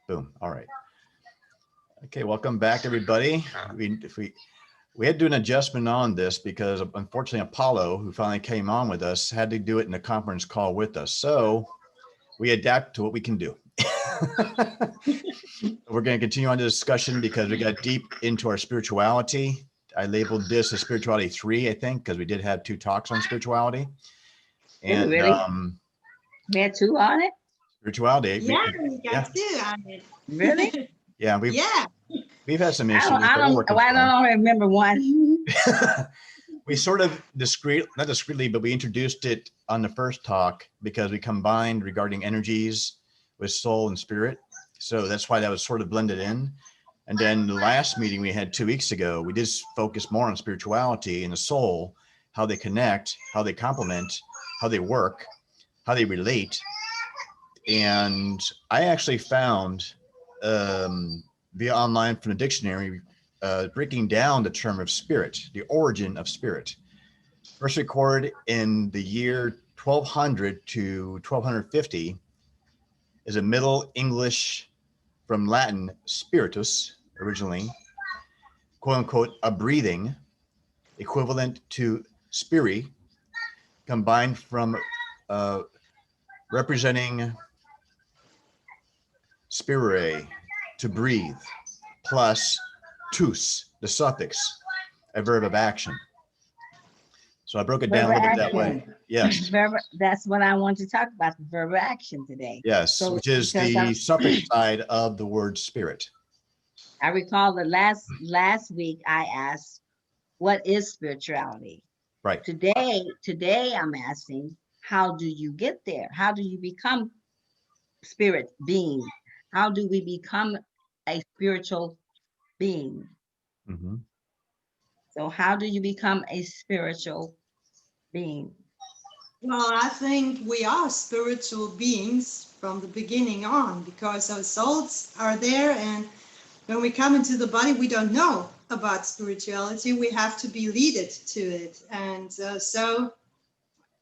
Boom. All right. Okay, welcome back, everybody. We had to do an adjustment on this because unfortunately Apollo, who finally came on with us, had to do it in a conference call with us. So we adapt to what we can do. We're going to continue on the discussion because we got deep into our spirituality. I labeled this as Spirituality 3, I think, because we did have 2 talks on spirituality. And really? We had 2 on it? Spirituality. Yeah, we got 2 on it. Really? Yeah, we've had some issues. I don't remember one. We sort of not discreetly, but we introduced it on the first talk because we combined regarding energies with soul and spirit. So that's why that was sort of blended in. And then the last meeting we had 2 weeks ago, we just focused more on spirituality and the soul, how they connect, how they complement, how they work, how they relate. And I actually found via online from the dictionary, breaking down the term of spirit, the origin of spirit. First recorded in the year 1200 to 1250 is a Middle English from Latin spiritus, originally, quote unquote, a breathing, equivalent to spiri, combined from representing spirere, to breathe, plus tus, the suffix, a verb of action. So I broke it down a little bit that way. Yes. That's what I want to talk about, the verb action today. Yes, so, which is the suffix side of the word spirit. I recall that last week I asked, what is spirituality? Right. Today I'm asking, how do you get there? How do you become spirit being? How do we become a spiritual being? Mm-hmm. So how do you become a spiritual being? Well, I think we are spiritual beings from the beginning on, because our souls are there, and when we come into the body, we don't know about spirituality. We have to be leaded to it. And so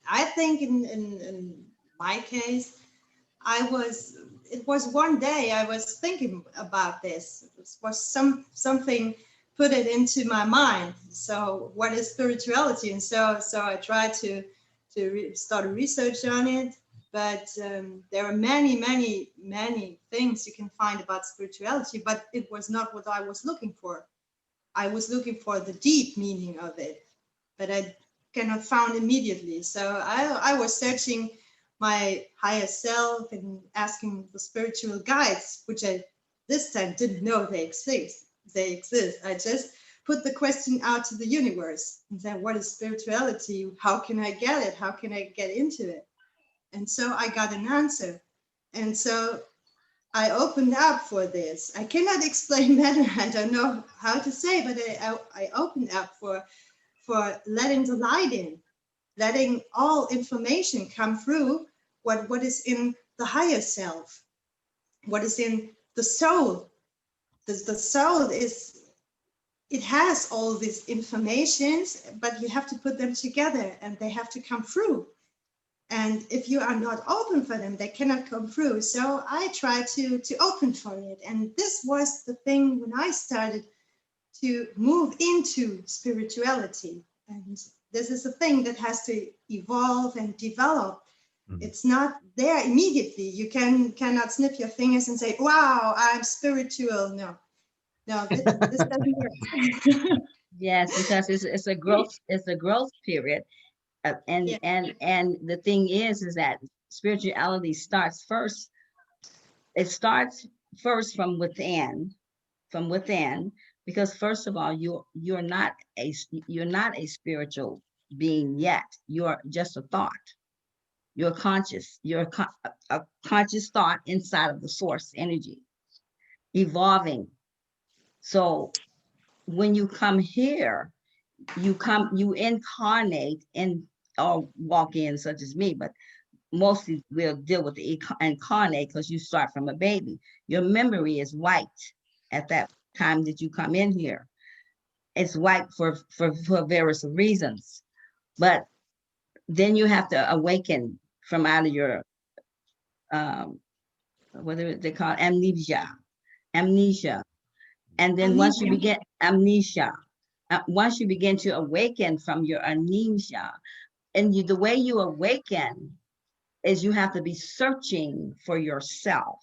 I think in my case, it was one day I was thinking about this. It was something put it into my mind. So what is spirituality? And so I tried to start a research on it. But there are many things you can find about spirituality, but it was not what I was looking for. I was looking for the deep meaning of it, but I cannot find immediately. So I was searching my higher self and asking the spiritual guides, which I this time didn't know they exist. I just put the question out to the universe and said, what is spirituality? How can I get it? How can I get into it? And so I got an answer. And so I opened up for this. I cannot explain better. I don't know how to say, but I opened up for letting the light in, letting all information come through what is in the higher self, what is in the soul. The soul it has all these informations, but you have to put them together and they have to come through. And if you are not open for them, they cannot come through. So I try to open for it. And this was the thing when I started to move into spirituality. And this is a thing that has to evolve and develop. Mm-hmm. It's not there immediately. You cannot snip your fingers and say, wow, I'm spiritual. No, this doesn't work. Yes, because it's a growth period. And the thing is that spirituality starts first. It starts first from within, because first of all, you're not a spiritual being yet. You're just a thought. You're conscious. You're a conscious thought inside of the source energy, evolving. So when you come here, you incarnate in or walk in, such as me, but mostly we'll deal with the incarnate because you start from a baby. Your memory is white at that time that you come in here. It's white for various reasons, but then you have to awaken from out of your whether they call it amnesia. And then once you Amnesia. begin amnesia, once you begin to awaken from your amnesia, and the way you awaken is you have to be searching for yourself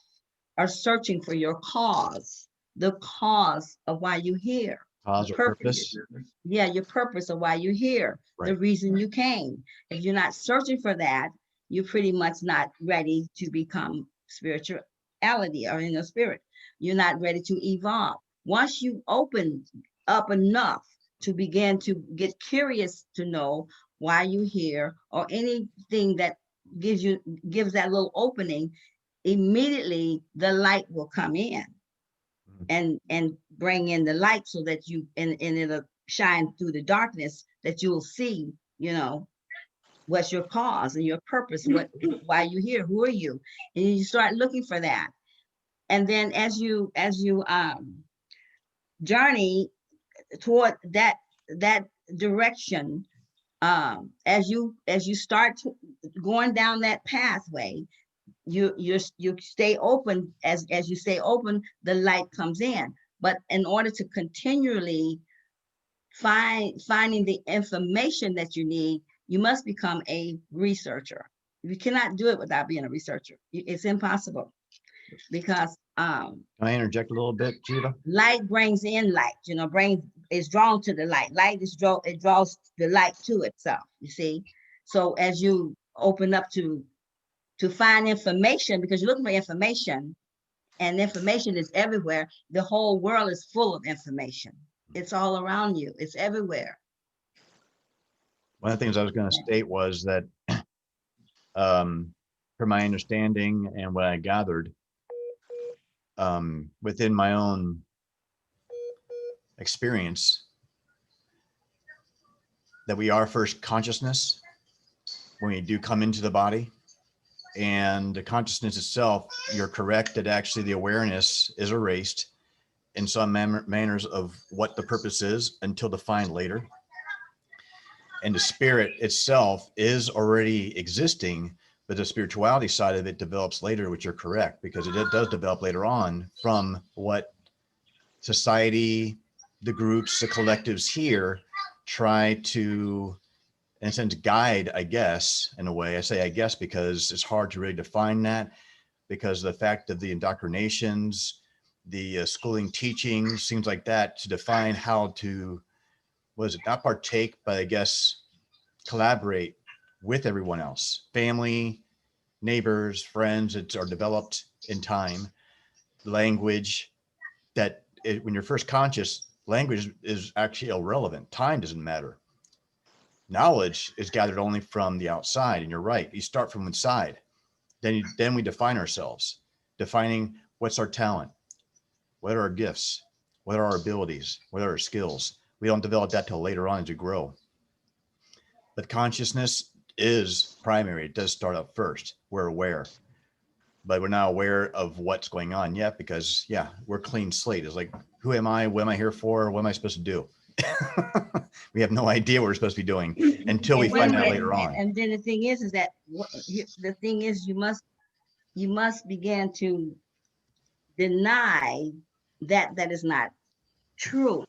or searching for your cause, the cause of why you're here, the Cause or purpose. purpose. Yeah, your purpose of why you're here, the Right. reason you came. If you're not searching for that, you're pretty much not ready to become spirituality or in the spirit. You're not ready to evolve. Once you open up enough to begin to get curious to know why you're here or anything that gives that little opening, immediately the light will come in and bring in the light so that you and it'll shine through the darkness that you'll see, what's your cause and your purpose, why you here, who are you, and you start looking for that. And then as you journey toward that direction, as you start going down that pathway, you stay open. As you stay open, the light comes in. But in order to continually finding the information that you need, you must become a researcher. You cannot do it without being a researcher. It's impossible, because Can I interject a little bit, Jiva? light brings in light. Brain is drawn to the light. It draws the light to itself, you see. So as you open up to find information, because you're looking for information, and information is everywhere. The whole world is full of information. It's all around you. It's everywhere. One of the things I was going to state was that, from my understanding and what I gathered, within my own experience, that we are first consciousness when we do come into the body. And the consciousness itself, you're correct that actually the awareness is erased in some manners of what the purpose is until defined later. And the spirit itself is already existing, but the spirituality side of it develops later, which you're correct, because it does develop later on from what society, the groups, the collectives here try to, in a sense, guide, I guess, in a way. I say I guess because it's hard to really define that, because the fact of the indoctrinations, the schooling teachings, things like that, to define how to, was it not partake, but I guess collaborate with everyone else, family, neighbors, friends that are developed in time, language that when you're first conscious, language is actually irrelevant. Time doesn't matter. Knowledge is gathered only from the outside, and you're right. You start from inside. Then we define ourselves, defining what's our talent, what are our gifts, what are our abilities, what are our skills. We don't develop that till later on as you grow. But consciousness is primary. It does start up first. We're aware, but we're not aware of what's going on yet because, yeah, we're clean slate. It's like, who am I? What am I here for? What am I supposed to do? We have no idea what we're supposed to be doing until we find out later on. And then the thing is that the thing is you must begin to deny that is not true.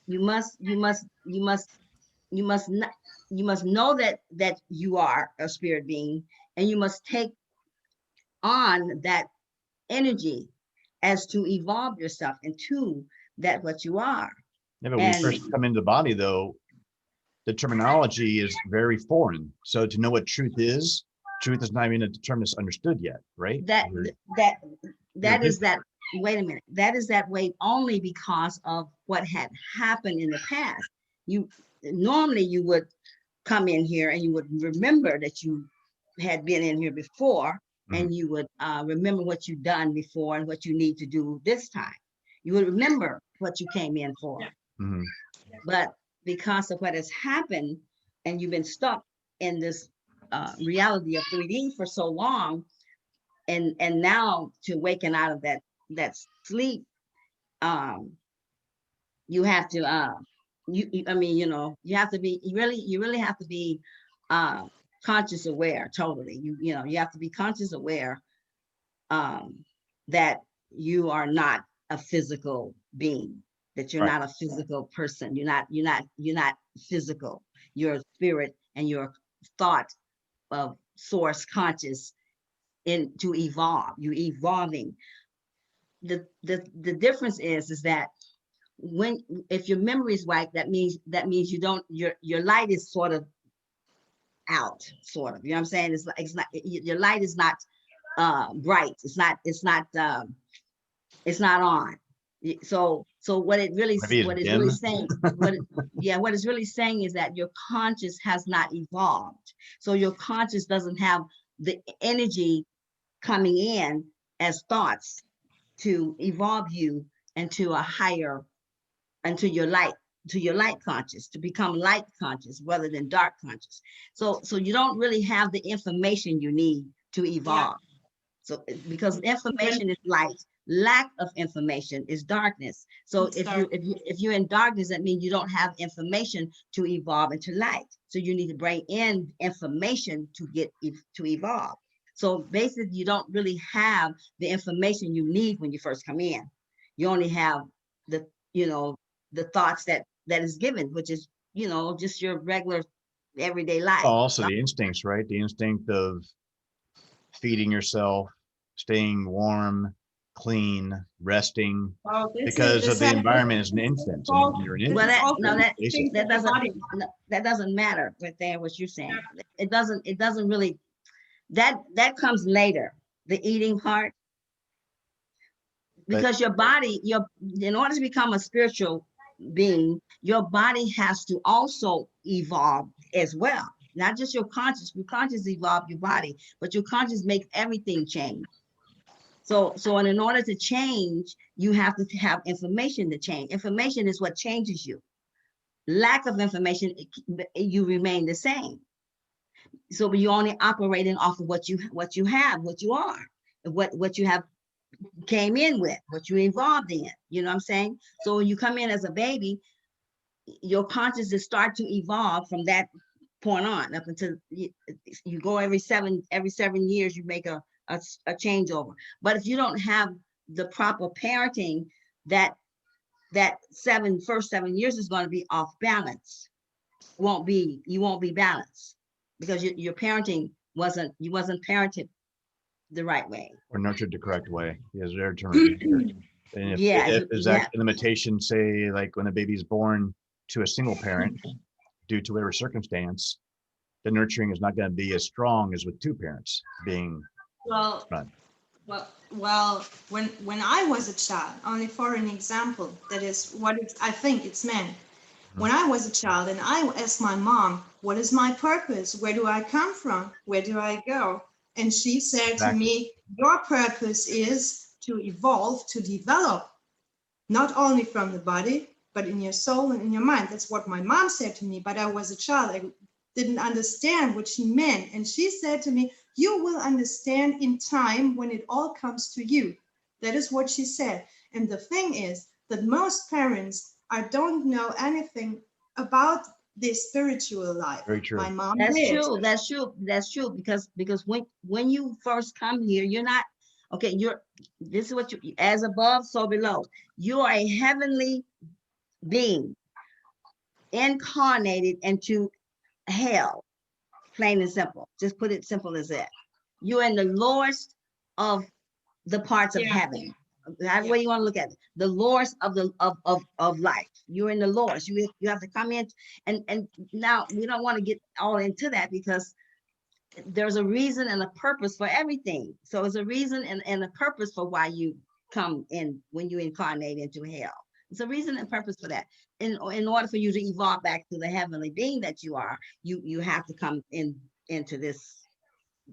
You must not, you must know that you are a spirit being, and you must take on that energy as to evolve yourself into that what you are. Yeah, but when you first come into the body, though, the terminology is very foreign. So to know what truth is not even a term that's understood yet, right? That is that. Wait a minute. That is that way only because of what had happened in the past. Normally you would come in here and you would remember that you had been in here before, and you would remember what you've done before and what you need to do this time. You would remember what you came in for. But because of what has happened, and you've been stuck in this reality of 3D for so long, and now to waken out of that sleep, you have to you have to be, you really have to be conscious aware. Totally. You have to be conscious aware that you are not a physical being, that you're Right. not a physical person. You're not physical. You're a spirit, and your thought of source conscious to evolve. You're evolving. The difference is that when, if your memory is wiped, that means you don't, your light is sort of out, sort of. You know what I'm saying? It's not, your light is not bright. It's not on. So what Maybe it's what it's really dim. saying, what it's really saying is that your conscious has not evolved. So your conscious doesn't have the energy coming in as thoughts to evolve you into a higher, into your light, to your light conscious, to become light conscious rather than dark conscious. So you don't really have the information you need to evolve. So because information is light, lack of information is darkness. So if you're in darkness, that means you don't have information to evolve into light. So you need to bring in information to get to evolve. So basically, you don't really have the information you need when you first come in. You only have the, the thoughts that is given, which is, just your regular everyday life. Also the instincts, right? The instinct of feeding yourself, staying warm, clean, resting, because of the environment is an instant. You're an Well, instant. that doesn't matter right there, what you're saying. It doesn't really, that comes later, the eating part, because your body, in order to become a spiritual being, your body has to also evolve as well. Not just your conscious. Your conscious evolve your body, but your conscious makes everything change. So in order to change, you have to have information to change. Information is what changes you. Lack of information, you remain the same. So you're only operating off of what you have, what you are, what you have came in with, what you evolved in. You know what I'm saying? So when you come in as a baby, your consciousness start to evolve from that point on up until you go every 7 years, you make a changeover. But if you don't have the proper parenting, that first 7 years is going to be off balance. You won't be balanced because your parenting you wasn't parented the right way Or nurtured the correct way, is their term. And if there's that limitation, say like when a baby's born to a single parent due to whatever circumstance, the nurturing is not going to be as strong as with two parents being run. Well, when I was a child, only for an example, that is what I think it's meant. When I was a child and I asked my mom, what is my purpose? Where do I come from? Where do I go? And she said to me, your purpose is to evolve, to develop, not only from the body, but in your soul and in your mind. That's what my mom said to me, but I was a child. I didn't understand what she meant. And she said to me, you will understand in time when it all comes to you. That is what she said. And the thing is that most parents don't know anything about this spiritual life. Very true. My mom That's did. true. That's true. Because when you first come here, you're not, okay, this is what you, as above, so below. You are a heavenly being incarnated into hell, plain and simple. Just put it simple as that. You're in the lowest of the parts of heaven. That's way you want to look at it. The lowest of life. You're in the lowest. You have to come in, and now we don't want to get all into that because there's a reason and a purpose for everything. So it's a reason and a purpose for why you come in when you incarnate into hell. It's a reason and purpose for that. In order for you to evolve back to the heavenly being that you are, you have to come into this,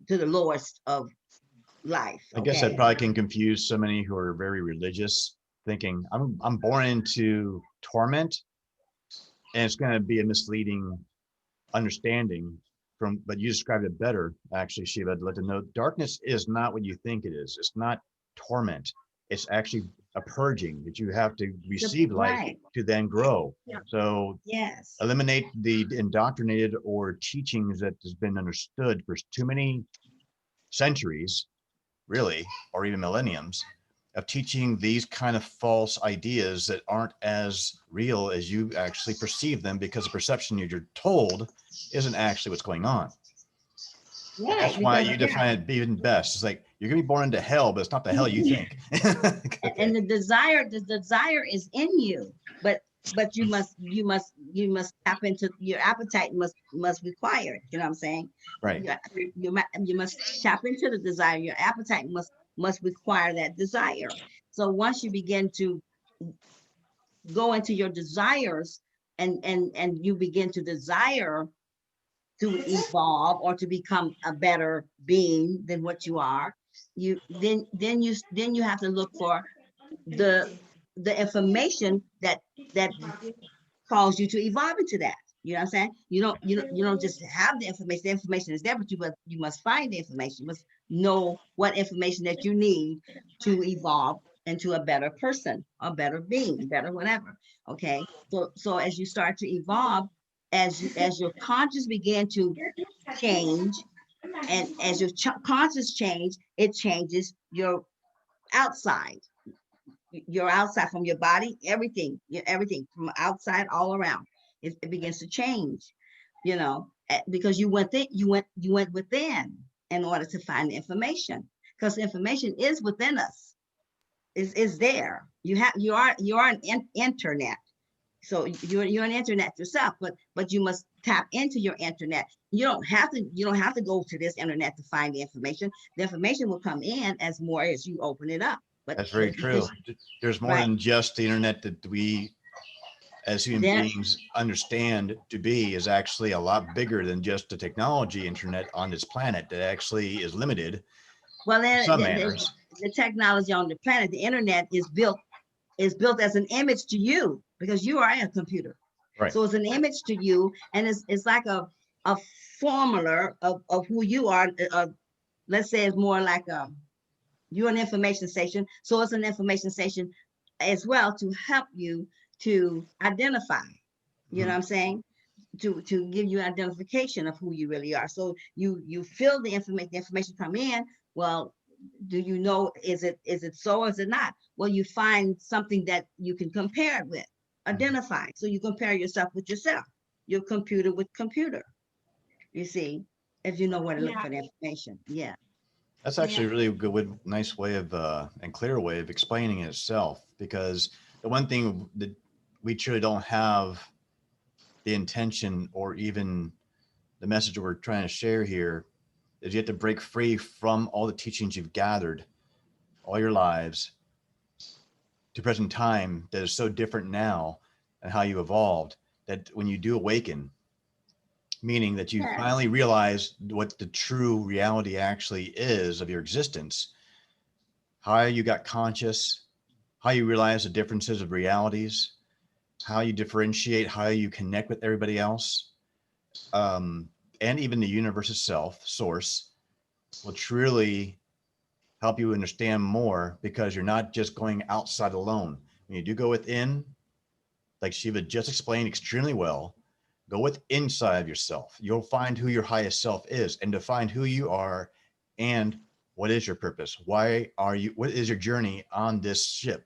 to the lowest of life. I guess that probably can confuse so many who are very religious, thinking I'm born into torment, and it's going to be a misleading understanding but you described it better, actually, Shiva. I'd let them know darkness is not what you think it is. It's not torment. It's actually a purging that you have to receive light to then grow. So eliminate the indoctrinated or teachings that has been understood for too many centuries really, or even millenniums, of teaching these kind of false ideas that aren't as real as you actually perceive them, because the perception you're told isn't actually what's going on. And Right, that's why because you yeah, define it even best. It's like you're gonna be born into hell, but it's not the hell you think. Okay. and the desire is in you, but you must tap into your appetite, must require it. You know what I'm saying? Right. You must tap into the desire. Your appetite must require that desire. So once you begin to go into your desires, and you begin to desire to evolve or to become a better being than what you are, then you have to look for the the information that cause you to evolve into that. You know what I'm saying? You don't just have the information. The information is there, but you must find the information. You must know what information that you need to evolve into a better person, a better being, better whatever. Okay. So as you start to evolve, as your conscious begin to change, and as your conscious change, it changes your outside. You're outside from your body, everything from outside all around. It begins to change, because you went within in order to find the information, because the information is within us, is there. You are an internet. So you're an internet yourself, but you must tap into your internet. You don't have to go to this internet to find the information. The information will come in as more as you open it up. That's very true. There's more right than just the internet that we as human then beings understand to be, is actually a lot bigger than just the technology internet on this planet that actually is limited well in then some manners. the technology on the planet, the internet is built as an image to you, because you are a computer. Right. So it's an image to you, and it's like a formula of who you are. Let's say it's more like you're an information station, so it's an information station as well, to help you to identify. You know what I'm saying? To give you identification of who you really are. So you feel the information come in. Well, do you know, is it so or is it not? Well, you find something that you can compare it with, identify. So you compare yourself with yourself, your computer with computer. You see, if you know where to look for the information. Yeah. That's actually a really good, nice way of and clear way of explaining it itself. Because the one thing that we truly don't have the intention, or even the message we're trying to share here, is you have to break free from all the teachings you've gathered all your lives to present time, that is so different now, and how you evolved, that when you do awaken, meaning that you Yes. finally realize what the true reality actually is of your existence, how you got conscious, how you realize the differences of realities, how you differentiate, how you connect with everybody else, and even the universe itself, source, will truly help you understand more, because you're not just going outside alone. When you do go within, like Shiva just explained extremely well, go with inside of yourself. You'll find who your highest self is, and define who you are, and what is your purpose. Why are you? What is your journey on this ship,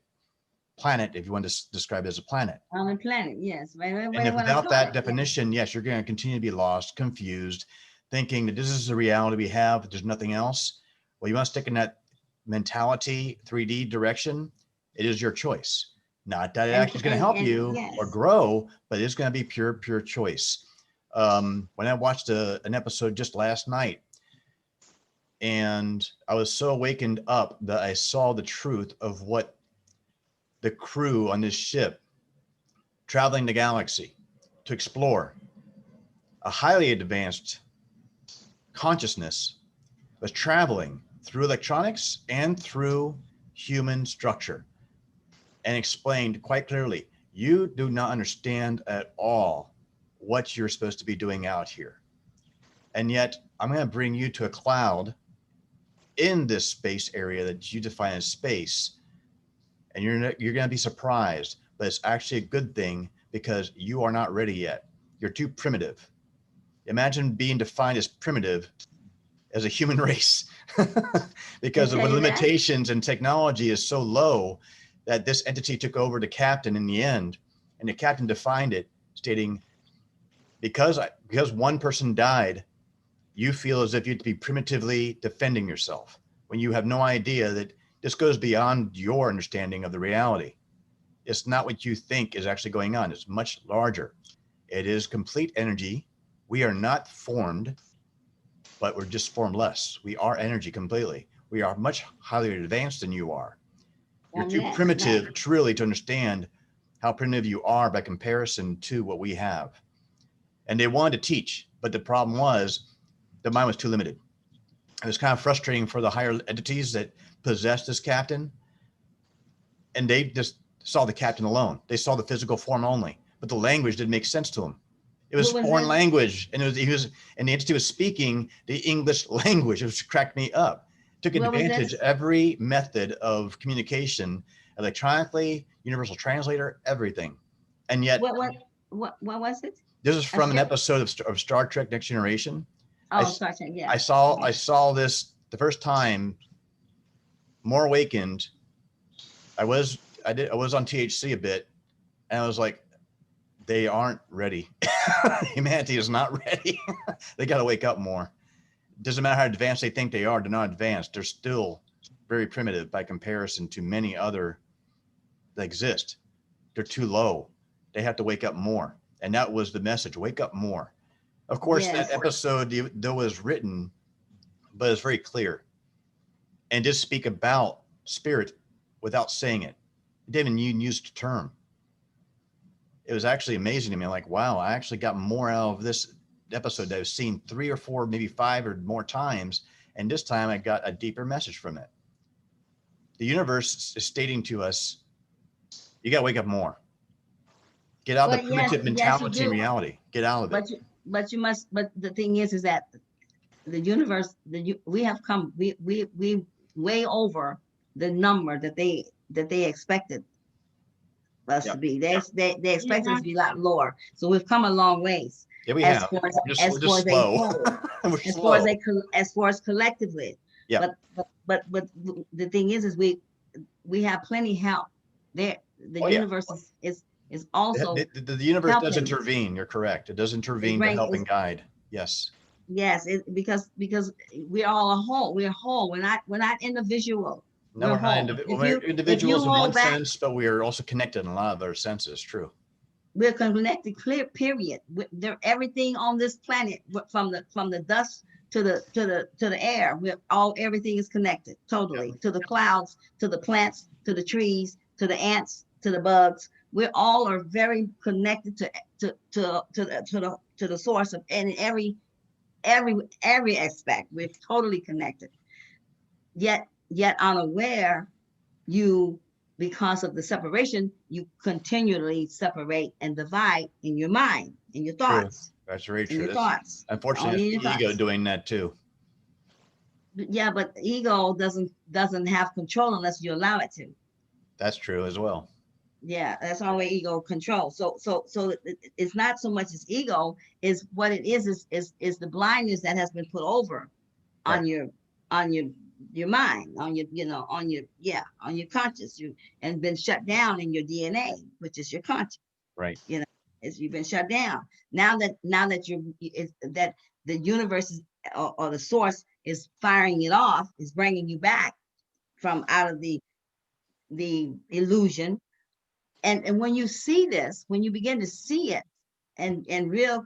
planet, if you want to describe it as a planet? On the planet, yes. And if When I without call that it, yeah. definition, yes, you're going to continue to be lost, confused, thinking that this is the reality we have, that there's nothing else. Well, you want to stick in that mentality, 3D direction. It is your choice. Not that it and actually is going to and help and you or yes. grow, but it's going to be pure choice. When I watched an episode just last night, and I was so awakened up that I saw the truth of what the crew on this ship traveling the galaxy to explore a highly advanced consciousness was traveling through electronics and through human structure, and explained quite clearly, you do not understand at all what you're supposed to be doing out here. And yet I'm going to bring you to a cloud in this space area that you define as space. And you're going to be surprised, but it's actually a good thing, because you are not ready yet. You're too primitive. Imagine being defined as primitive as a human race because They of tell the you that? limitations and technology is so low that this entity took over the captain in the end. And the captain defined it, stating, because one person died, you feel as if you have to be primitively defending yourself when you have no idea that this goes beyond your understanding of the reality. It's not what you think is actually going on. It's much larger. It is complete energy. We are not formed, but we're just formless. We are energy completely. We are much highly advanced than you are. You're too Yes, right. primitive truly to understand how primitive you are by comparison to what we have. And they wanted to teach, but the problem was the mind was too limited. It was kind of frustrating for the higher entities that possessed this captain, and they just saw the captain alone. They saw the physical form only, but the language didn't make sense to them. It was What was foreign this? language, and and the entity was speaking the English language, which cracked me up. Took What was advantage this? of every method of communication, electronically, universal translator, everything. And yet, What what what was it? this is A from an ship? episode of Star Trek: Next Generation. I Oh, Star Trek. I Yes. saw Okay. I saw this the first time. More awakened. I was on THC a bit, and I was like, they aren't ready. Humanity is not ready. They got to wake up more. Doesn't matter how advanced they think they are, they're not advanced. They're still very primitive by comparison to many other that exist. They're too low. They have to wake up more. And that was the message: wake up more. Of course, that Yes. episode, though, was written, but it's very clear and just speak about spirit without saying it. It didn't even use the term. It was actually amazing to me. Like, wow, I actually got more out of this episode that I've seen 3 or 4, maybe 5 or more times. And this time I got a deeper message from it. The universe is stating to us, you got to wake up more. Get out of But the yes, primitive yes, you mentality and do. reality. Get out of it. But you must. But the thing is that the universe, we have come, we way over the number that they expected us Yeah. to be. They expected us Yeah. to be a lot lower. So we've come a long ways Yeah, we as have. far We're just as a slow. whole, We're as far as slow. as far as collectively. Yeah. But the thing is we have plenty help. There, the Oh, yeah. universe is also The universe does helping. intervene. You're correct. It does It's intervene to bring help is and guide. Yes. yes, because we're all a whole. We're whole. We're not individual. No, We're we're not whole. we're If you individuals in one hold back, sense, but we are also connected in a lot of other senses. True. we're connected. Clear. Period. There, everything on this planet, from the dust to the air, we're all everything is connected totally. To the clouds, to the plants, to the trees, to the ants, to the bugs. We all are very connected to the source of, and every aspect. We're totally connected. Yet unaware, you, because of the separation, you continually separate and divide in your mind, in your True. thoughts, That's very in true. your That's thoughts, unfortunately only it's in the your ego thoughts. doing that too. Yeah, but ego doesn't have control unless you allow it to. That's true as well. Yeah, that's all ego control. So it's not so much as ego, is what it is the blindness that has been put over Right. on your mind, on your, on your, yeah, on your conscious, and been shut down in your DNA, which is your conscious. Right. Is you've been shut down. Now that that the universe is, or the source is firing it off, is bringing you back from out of the illusion. And when you see this, when you begin to see it, and real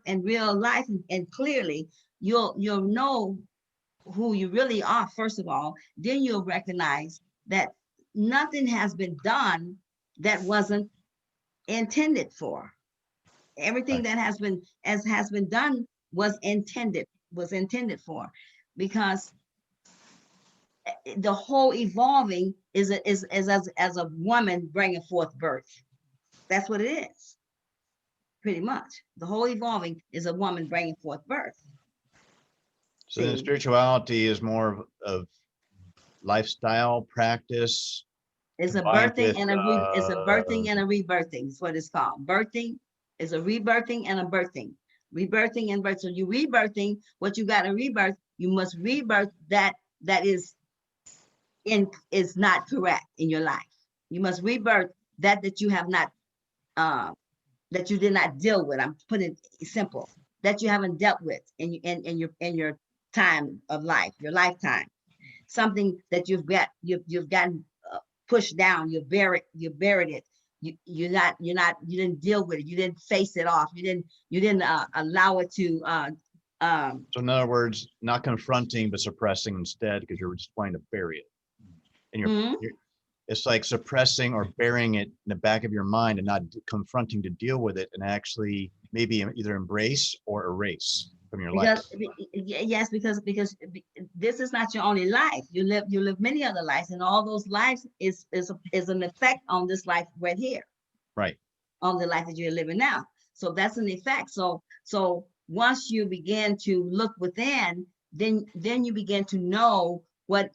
life, and clearly, you'll know who you really are, first of all. Then you'll recognize that nothing has been done that wasn't intended for. Everything Right. that has been done was intended for, because the whole evolving is as a woman bringing forth birth. That's what it is, pretty much. The whole evolving is a woman bringing forth birth. So then See, spirituality is more of lifestyle practice it's a combined birthing with and a birthing and a rebirthing. Is what it's called. Birthing is a rebirthing and a birthing. rebirthing and birth. So you rebirthing what you got to rebirth. You must rebirth that is not correct in your life. You must rebirth that you have not that you did not deal with. I'm putting it simple, that you haven't dealt with in your time of life, your lifetime. Something that you've gotten pushed down, you buried it. You didn't deal with it. You didn't face it off. You didn't allow it to. So in other words, not confronting, but suppressing instead, because you're just wanting to bury it. And it's like suppressing or burying it in the back of your mind and not confronting to deal with it, and actually maybe either embrace or erase from your life. Yes, because this is not your only life. You live many other lives, and all those lives is an effect on this life right here. Right. On the life that you're living now. So that's an effect. So once you begin to look within, then you begin to know what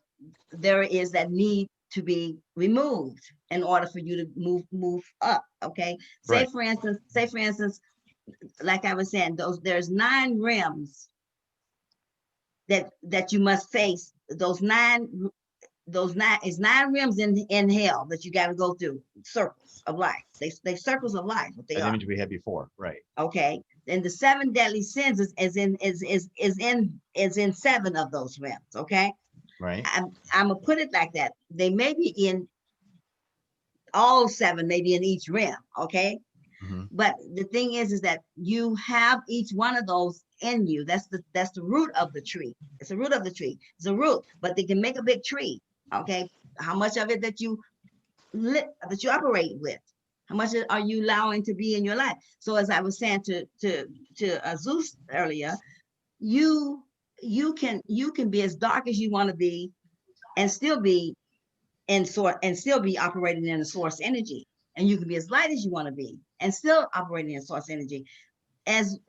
there is that need to be removed in order for you to move up. Okay. Say for instance, like I was saying, there's 9 realms that you must face. Those nine is 9 realms in hell that you got to go through, circles of life. They circles of life, what they As are. image we had before, right? Okay. And the 7 deadly sins is in 7 of those realms. Okay. Right. I'm gonna put it like that. They may be in all 7, maybe in each realm. Okay. Mm-hmm. But the thing is that you have each one of those in you. That's the root of the tree. It's the root of the tree. It's a root, but they can make a big tree. Okay. How much of it that you operate with? How much are you allowing to be in your life? So as I was saying to Zeus earlier, you can be as dark as you want to be and still be operating in the source energy. And you can be as light as you want to be and still operating in source energy. As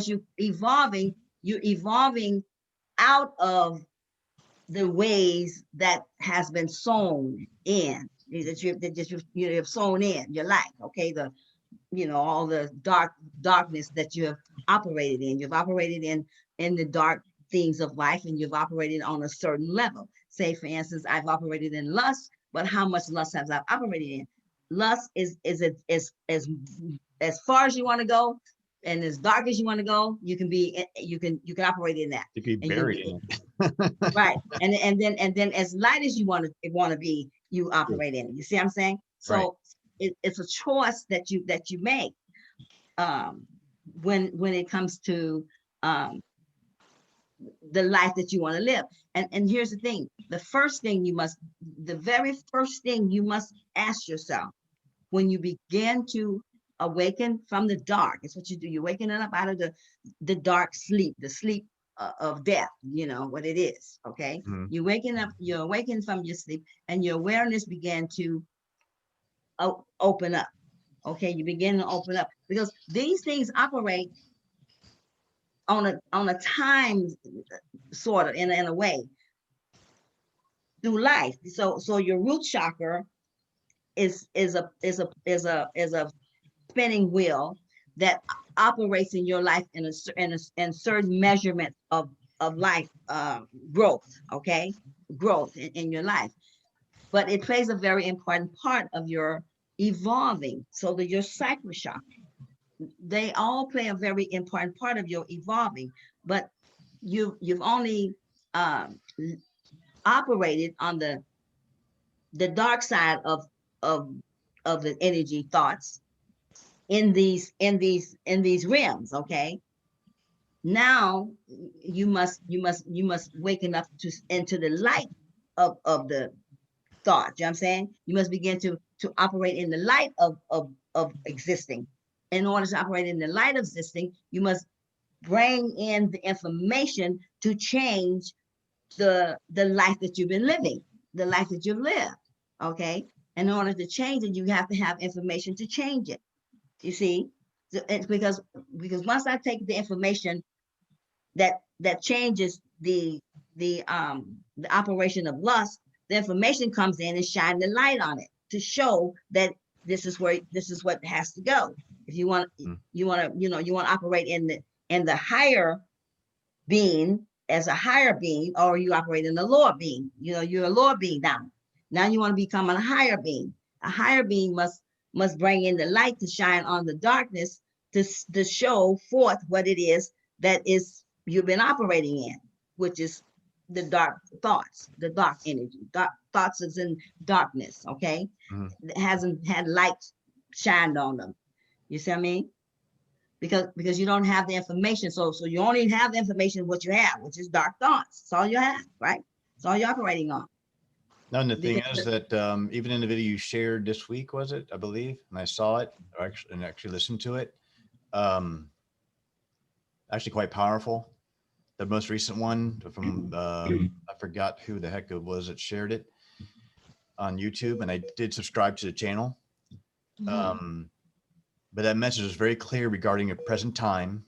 you you're evolving out of the ways that has been sown in, that you have sown in your life. Okay, all the darkness that you have operated in. You've operated in the dark things of life, and you've operated on a certain level. Say, for instance, I've operated in lust, but how much lust have I operated in? Lust is as far as you want to go, and as dark as you want to go. You can operate in that. You could be buried in it. Right, and then as light as you want to be, you operate in it. You see what I'm saying? So. Right. It's a choice that you make when it comes to the life that you want to live. And here's the thing: the very first thing you must ask yourself when you begin to awaken from the dark. It's what you do. You're waking up out of the dark sleep, the sleep of death. You know what it is. Okay, mm-hmm. You're awakened from your sleep, and your awareness began to open up. Okay, you begin to open up, because these things operate on a time, sort of in a way, through life. So your root chakra is a spinning wheel that operates in your life in certain measurement of life growth. Okay, growth in your life. But it plays a very important part of your evolving. So that your sacral chakra, they all play a very important part of your evolving. But you've only operated on the dark side of the energy thoughts in these realms. Okay. Now you must waken up into the light of the thought. You know what I'm saying? You must begin to operate in the light of existing. In order to operate in the light of existing, you must bring in the information to change the life that you've been living, the life that you've lived. Okay. In order to change it, you have to have information to change it. You see? So it's because once I take the information that changes the operation of lust, the information comes in and shine the light on it to show that this is what has to go. If you want, Mm. you want to, you want to operate in the higher being as a higher being, or you operate in the lower being. You're a lower being now. Now you want to become a higher being. A higher being must bring in the light to shine on the darkness to show forth what it is that is you've been operating in, which is the dark thoughts, the dark energy. Dark thoughts is in darkness, okay? Mhm. It hasn't had light shined on them. You see what I mean? Because you don't have the information. So you only have the information what you have, which is dark thoughts. That's all you have, right? That's all you're operating on. No, and the thing Because is that even in the video you shared this week, was it? I believe, and I saw it, and actually listened to it. Actually, quite powerful. The most recent one from I forgot who the heck it was that shared it on YouTube, and I did subscribe to the channel. But that message was very clear regarding a present time,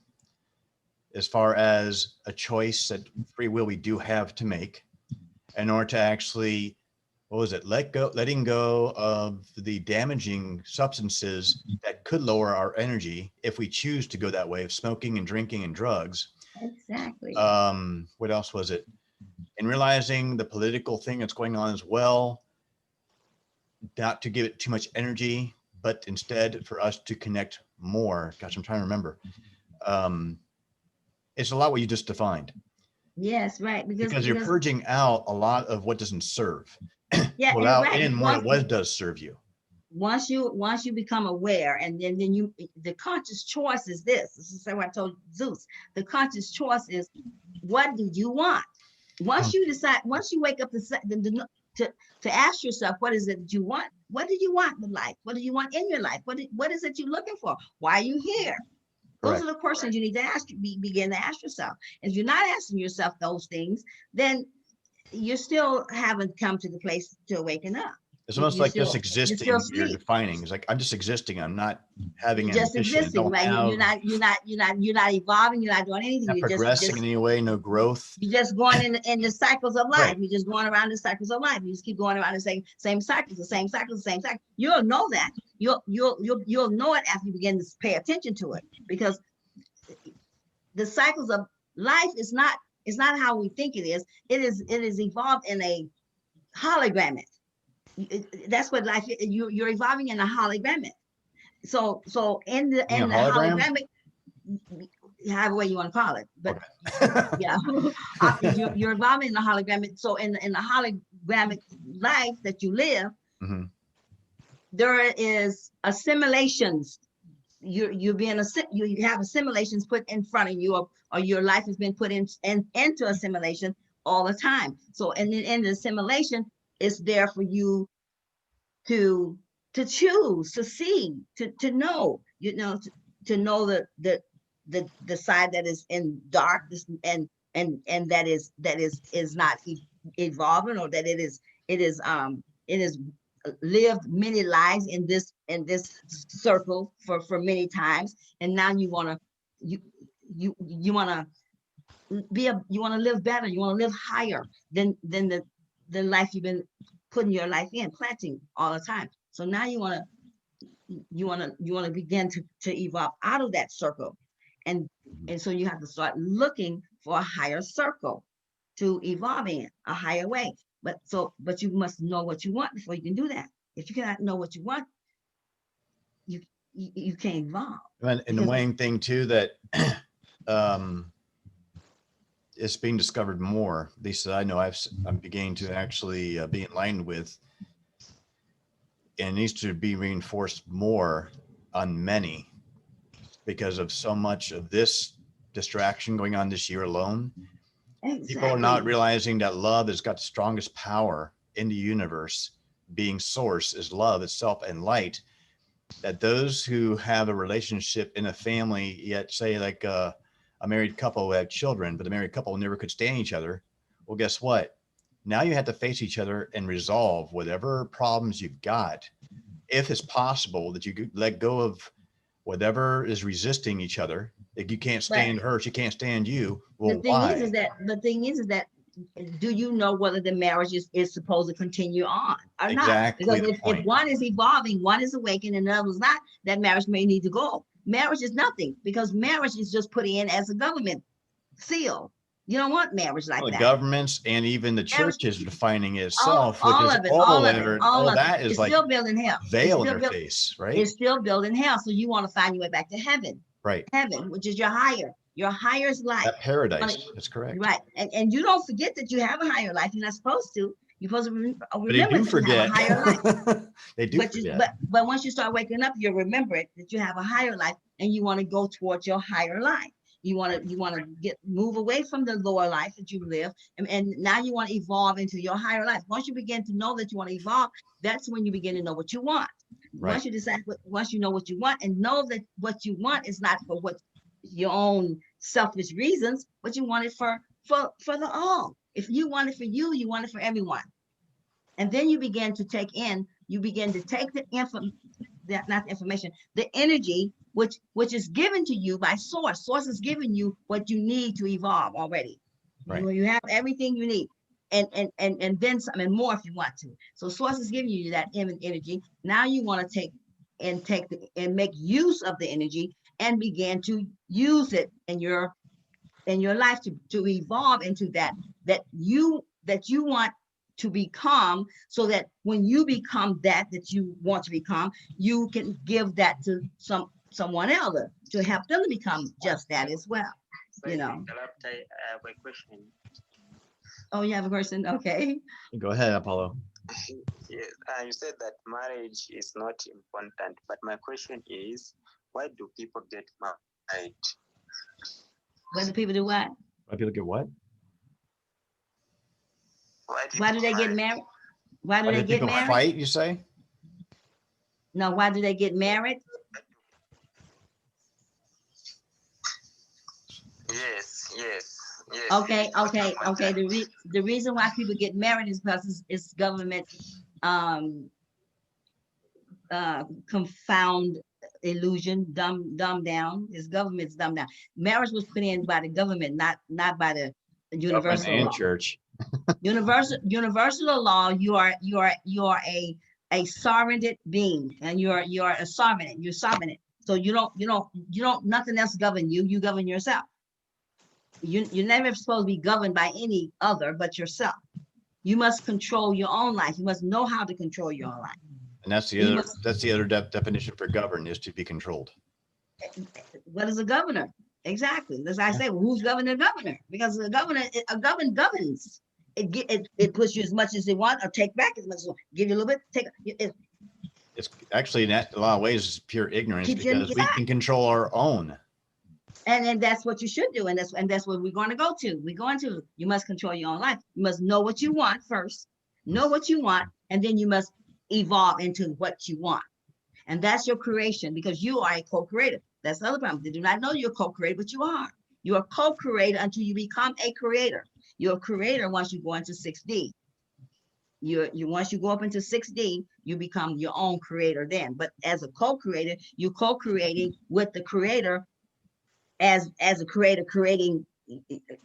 as far as a choice that free will we do have to make in order to actually, what was it, letting go of the damaging substances that could lower our energy if we choose to go that way of smoking and drinking and drugs. exactly. What else was it? And realizing the political thing that's going on as well, not to give it too much energy, but instead for us to connect more. Gosh, I'm trying to remember. It's a lot what you just defined. Yes, right. Because you're purging out a lot of what doesn't serve. Yeah, Pull and out right. in more what does serve you. Once you become aware, and then you, the conscious choice is this. This is what I told Zeus. The conscious choice is, what do you want? Once you decide, once you wake up to ask yourself, what is it that you want? What do you want in life? What do you want in your life? What is it you're looking for? Why are you here? Those Correct. are the questions you need to ask. Begin to ask yourself. If you're not asking yourself those things, then you still haven't come to the place to waken up. It's almost like just existing. You're asleep. defining. It's like I'm just existing. I'm not having You're just ambition. existing, right? You're not evolving. You're not doing anything. Not You're progressing in any way. No growth. you're just going in the cycles of life. Right. You're just going around the cycles of life. You just keep going around the same cycles, the same cycles, the same cycle. You'll know that. You'll know it after you begin to pay attention to it, because the cycles of life is not how we think it is. It is evolved in a hologram. That's what life is. You're evolving in a hologram. So in the hologramic, however way you want to call it, but okay. Yeah, you're evolving in the hologramic. So in the hologramic life that you live, there is assimilations. You have assimilations put in front of you, or your life has been put into assimilation all the time. So in the assimilation, it's there for you to choose, to see, to know, to know the side that is in darkness, and that is not evolving, or that it is lived many lives in this circle for many times, and now you want to you want to you want to live better, you want to live higher than the life you've been putting your life in, planting all the time. So now you want to begin to evolve out of that circle, and so you have to start looking for a higher circle to evolve in, a higher way. But you must know what you want before you can do that. If you cannot know what you want, you can't evolve. And the main thing too that it's being discovered more, at least that I know I'm beginning to actually be enlightened with, and it needs to be reinforced more on many, because of so much of this distraction going on this year alone. Exactly. People are not realizing that love has got the strongest power in the universe. Being source is love itself and light. That those who have a relationship in a family, yet say like a married couple who have children, but the married couple never could stand each other. Well, guess what? Now you have to face each other and resolve whatever problems you've got. If it's possible that you could let go of whatever is resisting each other. If you can't stand her, she can't stand you. Well, the thing is that do you know whether the marriage is supposed to continue on or not? Because if one is evolving, one is awakening, and the other is not, that marriage may need to go. marriage is nothing, because marriage is just put in as a government seal. You don't want marriage like Well, the that. governments and even the Marriage- church is defining itself, which all is of it, all of it, all of that it. is It's like still building hell. a veil in It's their still face, right? It's still building hell. So you want to find your way back to heaven. Right. Heaven, which is your higher's life. That paradise. That's correct. Right. And you don't forget that you have a higher life. You're not supposed to. You're supposed to remember But they do that you have forget. a higher life. They do But forget. but once you start waking up, you remember it, that you have a higher life, and you want to go towards your higher life. You want to move away from the lower life that you live, and now you want to evolve into your higher life. Once you begin to know that you want to evolve, that's when you begin to know what you want. Right. Once you decide, once you know what you want, and know that what you want is not for what your own selfish reasons, but you want it for the all. If you want it for you, you want it for everyone. And then you begin to take the information, the energy, which is given to you by source. Source is giving you what you need to evolve already. Right. You have everything you need, and then some and more if you want to. So source is giving you that energy. Now you want to make use of the energy and begin to use it in your life to evolve into that you want to become, so that when you become that you want to become, you can give that to someone else to help them to become just that as well. You know. I have a question. Oh, you have a question? Okay. Go ahead, Apollo. Yes, you said that marriage is not important, but my question is, why do people get married? When do people do what? Why people get what? Why do they get married? Why do they get people married? fight, you say? No, why do they get married? Yes. Okay. The reason why people get married is because it's government confound illusion, dumb down. It's government's dumb down. Marriage was put in by the government, not by the universal and law. church. Universal law, you are a sovereign being, and you're a sovereign. You're sovereign. So you don't nothing else govern you. You govern yourself. You're never supposed to be governed by any other but yourself. You must control your own life. You must know how to control your own life. And that's the other definition for govern, is to be controlled. What is a governor? Exactly. As I say, well, who's governing the governor? Because a governor governs. It puts you as much as they want, or take back as much as they want. Give you a little bit, take it. It's actually, in a lot of ways, it's pure ignorance, Keeps you in because the we can control our own. And that's what you should do. And that's what we're going to go to. You must control your own life. You must know what you want first, and then you must evolve into what you want. And that's your creation, because you are a co-creator. That's the other problem. They do not know you're a co-creator, but you are. You're a co-creator until you become a creator. You're a creator once you go into 6D. Once you go up into 6D, you become your own creator then. But as a co-creator, you're co-creating with the creator as a creator creating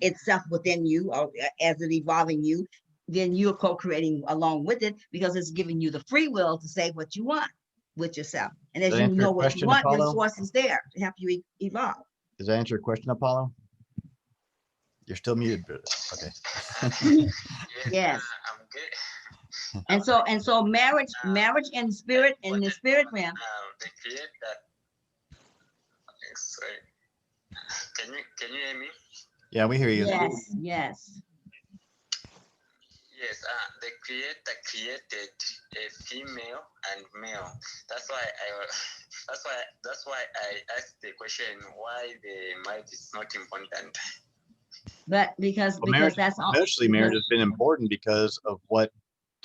itself within you, or as it evolving you. Then you're co-creating along with it, because it's giving you the free will to say what you want with yourself. And as you know what you want, the source is there to help you evolve. Does that answer your question, Apollo? You're still muted, but okay. Yes. I'm good. And so marriage in the spirit realm. They create that. Sorry. Can you hear me? Yeah, we hear you. Yes. Yes, the creator created a female and male. That's why I asked the question why the marriage is not important. But because that's all. Mostly marriage has been important because of what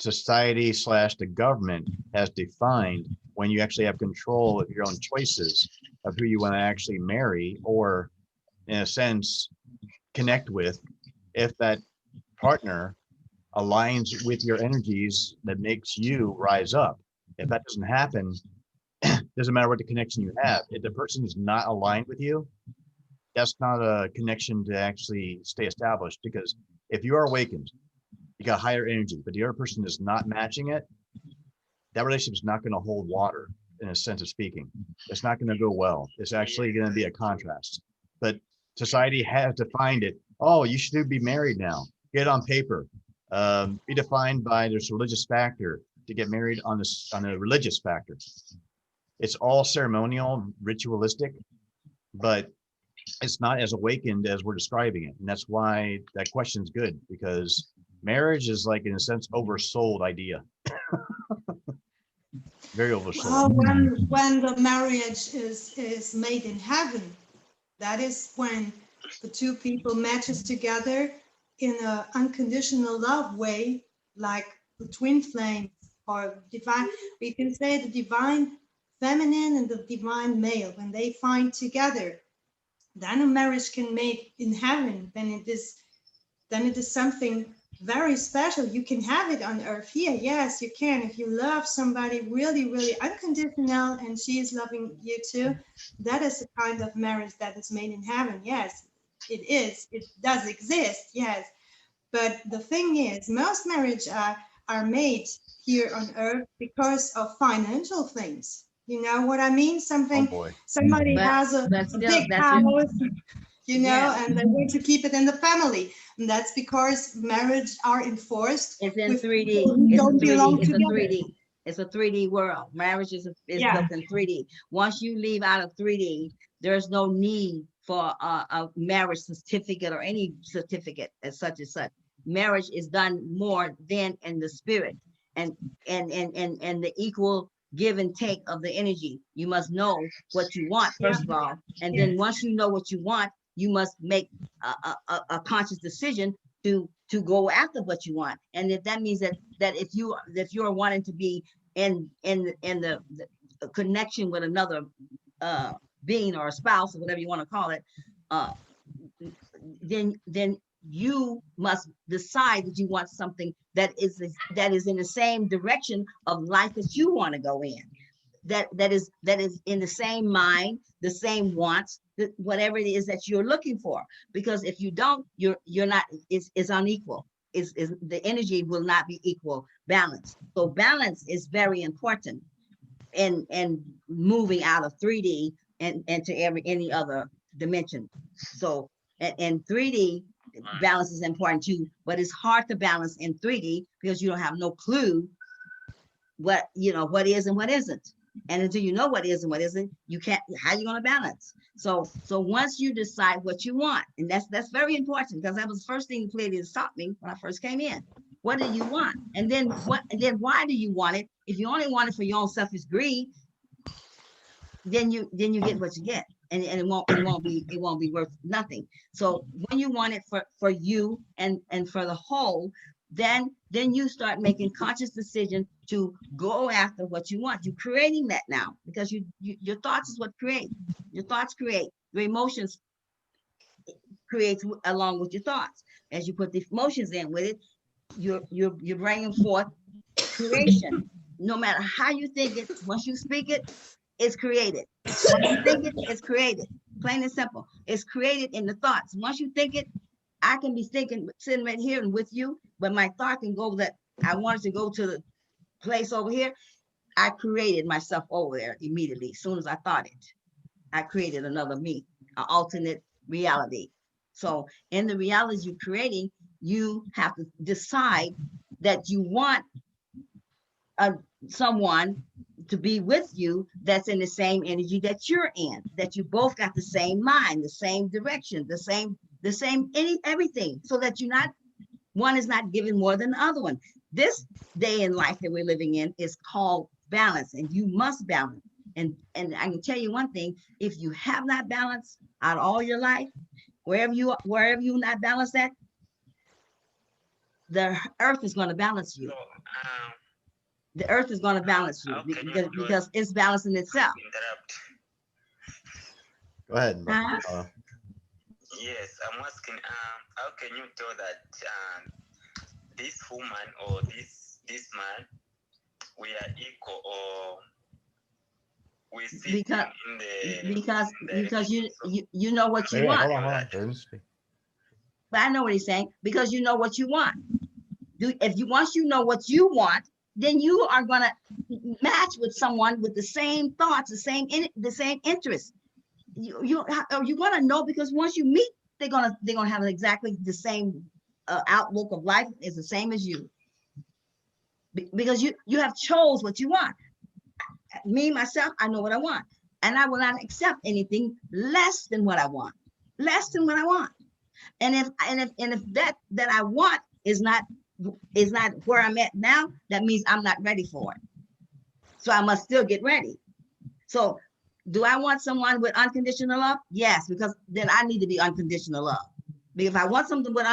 society / the government has defined when you actually have control of your own choices of who you want to actually marry, or in a sense connect with, if that partner aligns with your energies that makes you rise up. If that doesn't happen, doesn't matter what the connection you have. If the person is not aligned with you, that's not a connection to actually stay established. Because if you are awakened, you got higher energy, but the other person is not matching it, that relationship is not going to hold water. in a sense of speaking. It's not going to go well. It's actually going to be a contrast. But society has defined it. Oh, you should be married now. Get it on paper. Be defined by this religious factor to get married on this on a religious factor. It's all ceremonial, ritualistic, but it's not as awakened as we're describing it. And that's why that question's good, because marriage is like, in a sense, oversold idea. Very oversold. Well, when the marriage is made in heaven, that is when the two people matches together in an unconditional love way, like the twin flames or divine. We can say the divine feminine and the divine male, when they find together, then a marriage can make in heaven. Then it is something very special. You can have it on earth here. Yes, you can. If you love somebody really, really unconditional and she is loving you too, that is a kind of marriage that is made in heaven. Yes, it is. It does exist. Yes. But the thing is, most marriages are made here on earth because of financial things. You know what I mean? Oh boy. Somebody But- has a but still, big that's house, you know, Yeah. and they want to keep it in the family. And that's because marriage are enforced. It's in with 3D. people who It's a don't 3D. belong It's a together. 3D. It's a 3D world. Marriage is Yeah. built in 3D. Once you leave out of 3D, there's no need for a marriage certificate or any certificate as such and such. Marriage is done more than in the spirit and the equal give and take of the energy. You must know what you want, first of all, and then once you know what you want, you must make a conscious decision to go after what you want. And if that means that if you're wanting to be in the connection with another being or a spouse or whatever you want to call it, then you must decide that you want something that is in the same direction of life that you want to go in, that is in the same mind, the same wants, whatever it is that you're looking for. Because if you don't, you're not, it's unequal. Is the energy will not be equal balance. So balance is very important in moving out of 3D and to any other dimension. So in 3D, balance is important too, but it's hard to balance in 3D because you don't have no clue what is and what isn't. And until you know what is and what isn't, you can't, how are you going to balance? So once you decide what you want, and that's very important, because that was the first thing the Pleiadians taught me when I first came in. What do you want? And then why do you want it? If you only want it for your own selfish greed, then you get what you get. And it won't be worth nothing. So when you want it for you and for the whole, then you start making conscious decision to go after what you want. You're creating that now, because your thoughts is what create. Your thoughts create. Your emotions creates along with your thoughts. As you put the emotions in with it, you're bringing forth creation. No matter how you think it, once you speak it, it's created. Once you think it, it's created. Plain and simple. It's created in the thoughts. Once you think it, I can be thinking, sitting right here and with you, but my thought can go that I wanted to go to the place over here. I created myself over there immediately. As soon as I thought it, I created another me, an alternate reality. So in the reality you're creating, you have to decide that you want someone to be with you that's in the same energy that you're in, that you both got the same mind, the same direction, the same everything, so that you're not, one is not giving more than the other one. This day in life that we're living in is called balance, and you must balance. And I can tell you one thing, if you have not balanced out all your life, wherever you not balance that, the earth is going to balance you. The earth is going to balance you because it's balancing itself. Go ahead. Yes, I'm asking, how can you tell that this woman or this man, we are equal, or we sit Because in the because you know what you want. Hold on. But I know what he's saying, because you know what you want. Once you know what you want, then you are gonna match with someone with the same thoughts, the same interests. You're gonna know, because once you meet, they're gonna have exactly the same outlook of life, is the same as you, because you have chose what you want. Me myself, I know what I want, and I will not accept anything less than what I want, less than what I want. And if that I want is not where I'm at now, that means I'm not ready for it. So I must still get ready. So do I want someone with unconditional love? Yes, because then I need to be unconditional love. Because if I want something with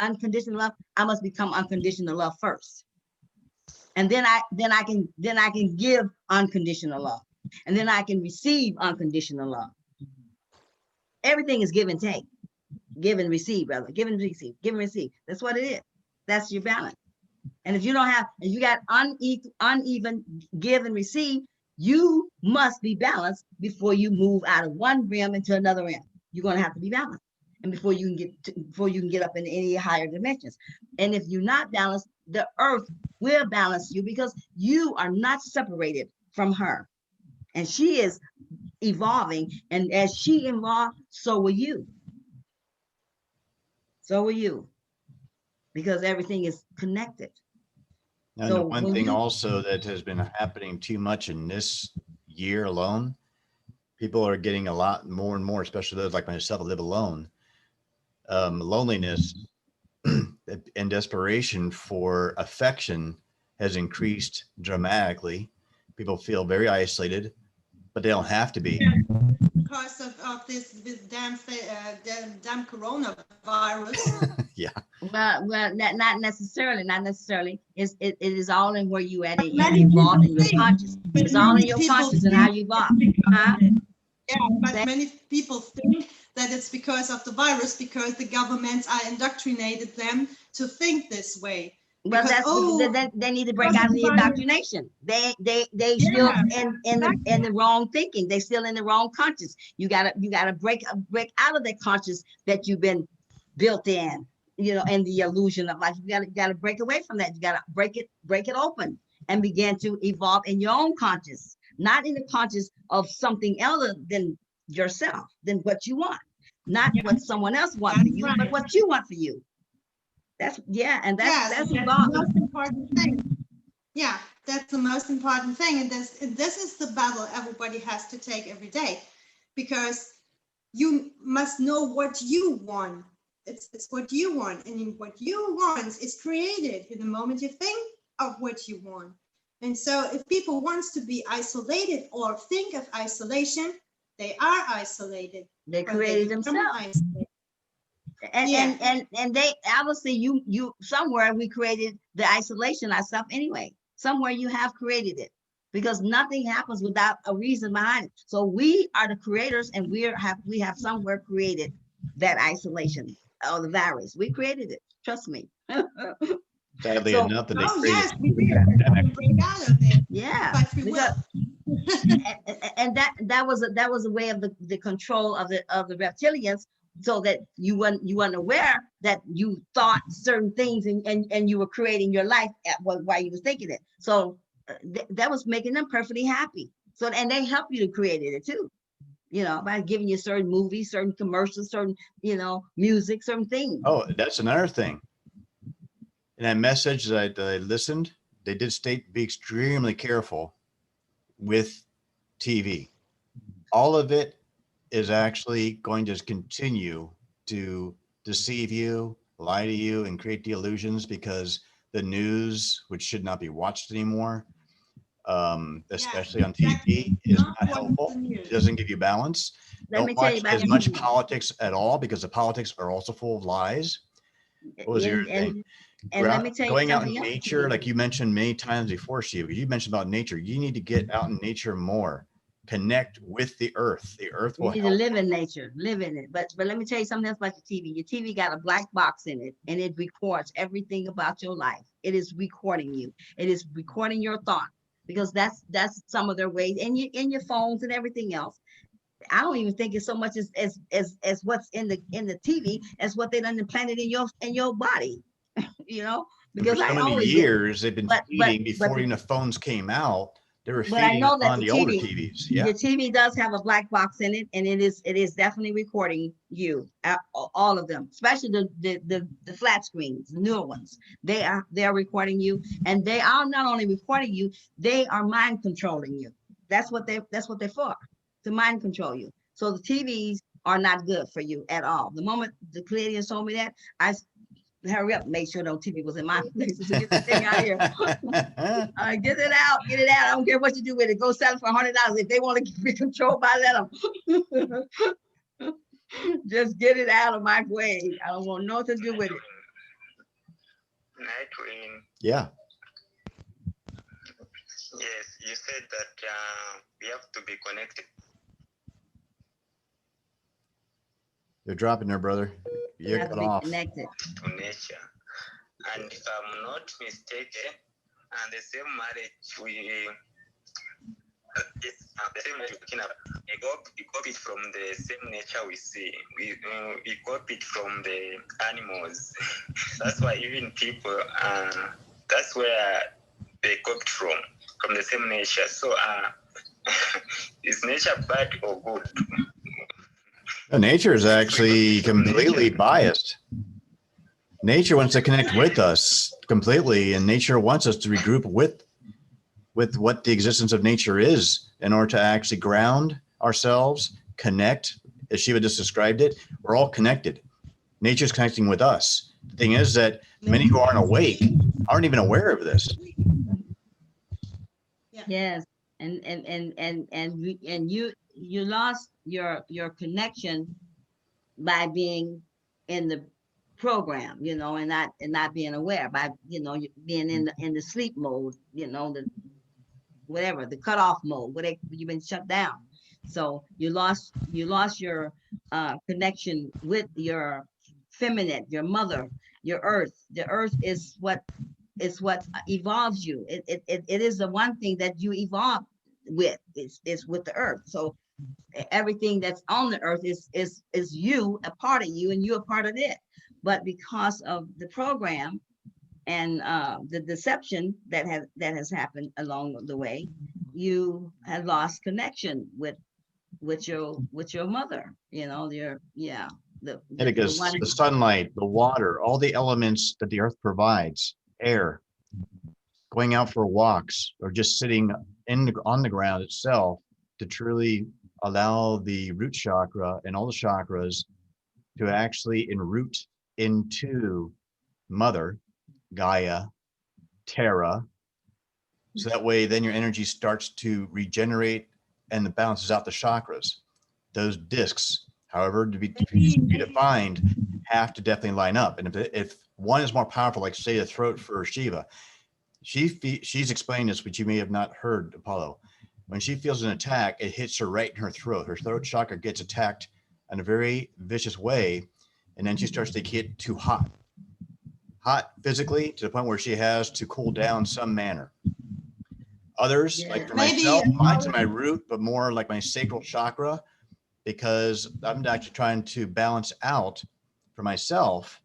unconditional love, I must become unconditional love first. And then I can give unconditional love. And then I can receive unconditional love. Everything is give and take. Give and receive, brother. Give and receive. Give and receive. That's what it is. That's your balance. And if you don't have, if you got uneven give and receive, you must be balanced before you move out of one realm into another realm. You're going to have to be balanced, and before you can get up in any higher dimensions. And if you're not balanced, the earth will balance you, because you are not separated from her, and she is evolving. And as she evolved, so will you. So will you, because everything is connected. And So the one thing also that has been happening too much in this year alone, people are getting a lot more and more, especially those like myself that live alone. Loneliness and desperation for affection has increased dramatically. People feel very isolated, but they don't have to be. Because of this damn coronavirus. Yeah. Well, not necessarily. Not necessarily. It is all in where you at, and evolved in your conscious. It's all in your conscious and how you evolve. Huh? Yeah, but many people think that it's because of the virus, because the governments are indoctrinated them to think this way. Well, Because, they need to break out of the indoctrination. They still in the wrong thinking. They still in the wrong conscious. You gotta break out of that conscious that you've been built in, and the illusion of life. You gotta break away from that. You gotta break it open and begin to evolve in your own conscious, not in the conscious of something other than yourself, than what you want, not what someone else wants for you, but what you want for you. That's the most important thing. Yeah, that's the most important thing, and this is the battle everybody has to take every day, because you must know what you want. It's what you want, and what you want is created in the moment you think of what you want. And so if people wants to be isolated or think of isolation, they are isolated. They created themselves. And they obviously, you somewhere we created the isolation ourselves anyway. Somewhere you have created it, because nothing happens without a reason behind it. So we are the creators, and we have somewhere created that isolation or the virus. We created it. Trust me. Sadly enough, that they created. Yes, we did. Break out of it. Yeah, But we will. and that was a way of the control of the reptilians, so that you weren't aware that you thought certain things, and you were creating your life while you was thinking it. So that was making them perfectly happy. So, and they help you to create it too, by giving you certain movies, certain commercials, certain music, certain things. Oh, that's another thing. In that message that I listened, they did state be extremely careful with TV. All of it is actually going to continue to deceive you, lie to you, and create the illusions, because the news, which should not be watched anymore, especially on TV, is not helpful. It doesn't give you balance. Don't watch as much politics at all, because the politics are also full of lies. What was your thing? And let me tell you, going out in nature, like you mentioned many times before, Shiva, you mentioned about nature. You need to get out in nature more. Connect with the earth. The earth will you need to live in nature, live in it. But let me tell you something else about your TV. Your TV got a black box in it, and it records everything about your life. It is recording you. It is recording your thought, because that's some of their ways, and your phones and everything else. I don't even think it's so much as what's in the TV as what they done implanted in your body. And for because I so many always did. years, they've been But feeding but before even the phones came out. They were but I feeding know that on the the older TV, TVs. Yeah. the TV does have a black box in it, and it is definitely recording you, all of them, especially the flat screens, the newer ones. They're recording you, and they are not only recording you, they are mind controlling you. That's what they're for, to mind control you. So the TVs are not good for you at all. The moment the Canadians told me that, I hurry up, make sure no TV was in my place to get the thing out here. Get it out, get it out. I don't care what you do with it. Go sell it for $100. If they want to be controlled by, let them. Just get it out of my way. I don't want nothing to do with it. Nightwing. Yeah. Yes, you said that we have to be connected. You're dropping there, brother. You You're have to cut be off. connected. To nature. And if I'm not mistaken, and the same marriage it's the same marriage we copy from the same nature we see. We copy it from the animals. That's why even people, that's where they copied from the same nature. So is nature bad or good? Nature is actually completely biased. Nature wants to connect with us completely, and nature wants us to regroup with what the existence of nature is in order to actually ground ourselves, connect. As Shiva just described it, we're all connected. Nature's connecting with us. The thing is that many who aren't awake aren't even aware of this. Yes, and you lost your connection by being in the program, and not being aware, by being in the sleep mode, the whatever, the cutoff mode, where you've been shut down. So you lost your connection with your feminine, your mother, your earth. The earth is what evolves you. It is the one thing that you evolve with. It's with the earth. So everything that's on the earth is you, a part of you, and you a part of it. But because of the program and the deception that has happened along the way, you have lost connection with your mother. Because one. the sunlight, the water, all the elements that the earth provides, air, going out for walks, or just sitting on the ground itself, to truly allow the root chakra and all the chakras to actually enroot into Mother, Gaia, Terra. So that way, then your energy starts to regenerate and it balances out the chakras. Those discs, however to be defined, have to definitely line up. And if one is more powerful, like say the throat for Shiva, she's explained this, but you may have not heard, Apollo. When she feels an attack, it hits her right in her throat. Her throat chakra gets attacked in a very vicious way, and then she starts to get too hot physically, to the point where she has to cool down some manner. Others, like for myself, mine's in my root, but more like my sacral chakra, because I'm actually trying to balance out for myself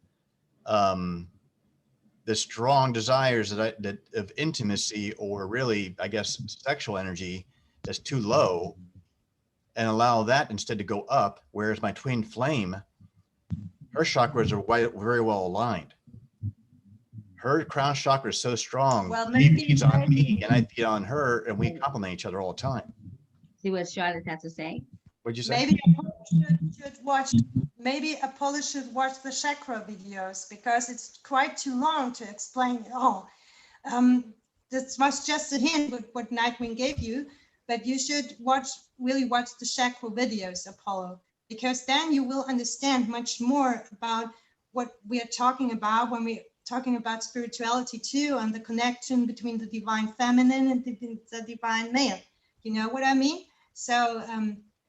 the strong desires that of intimacy, or really, I guess, sexual energy that's too low, and allow that instead to go up. Whereas my twin flame, her chakras are very well aligned. Her crown chakra is so strong. Well, she feeds on me and I feed on her, and we complement each other all the time. See what Charlotte has to say? What'd you say? Maybe Apollo should watch the chakra videos, because it's quite too long to explain it all. This was just a hint with what Nightwing gave you, but you should really watch the chakra videos, Apollo, because then you will understand much more about what we are talking about when we're talking about spirituality too, and the connection between the divine feminine and the divine male. You know what I mean? So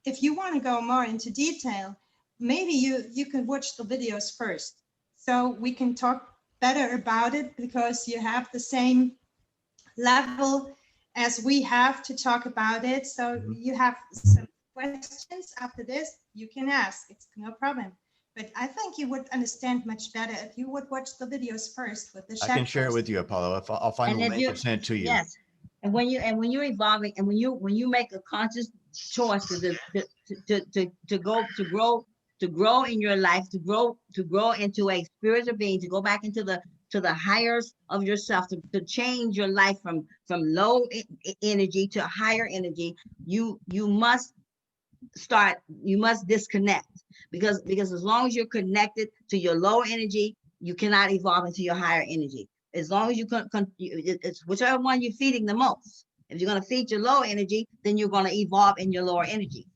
if you want to go more into detail, maybe you can watch the videos first, so we can talk better about it, because you have the same level as we have to talk about it. So you have some questions after this, you can ask, it's no problem. But I think you would understand much better if you would watch the videos first with the I can share it chakras. with you, Apollo. If I'll find And the if link you, and send it to you. yes, and when you're evolving, and when you make a conscious choice to grow in your life, to grow into a spiritual being, to go back into the higher of yourself, to change your life from low energy to higher energy, you must disconnect, because as long as you're connected to your low energy, you cannot evolve into your higher energy. As long as it's whichever one you're feeding the most. If you're going to feed your low energy, then you're going to evolve in your lower energy.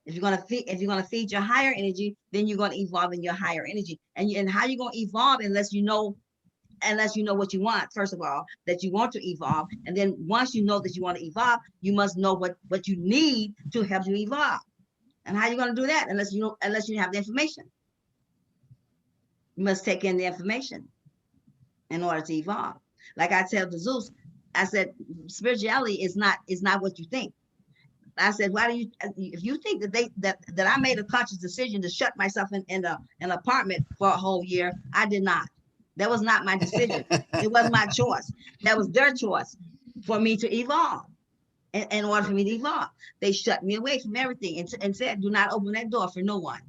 If you're going to feed your higher energy, then you're going to evolve in your higher energy. And how you going to evolve unless you know what you want, first of all, that you want to evolve. And then once you know that you want to evolve, you must know what you need to help you evolve. And how are you going to do that unless you have the information? You must take in the information in order to evolve. Like I tell the Zeus, I said, spirituality is not what you think. I said, why do you, if you think that I made a conscious decision to shut myself in an apartment for a whole year, I did not. That was not my decision. It was my choice. That was their choice for me to evolve. In order for me to evolve, they shut me away from everything and said, do not open that door for no one.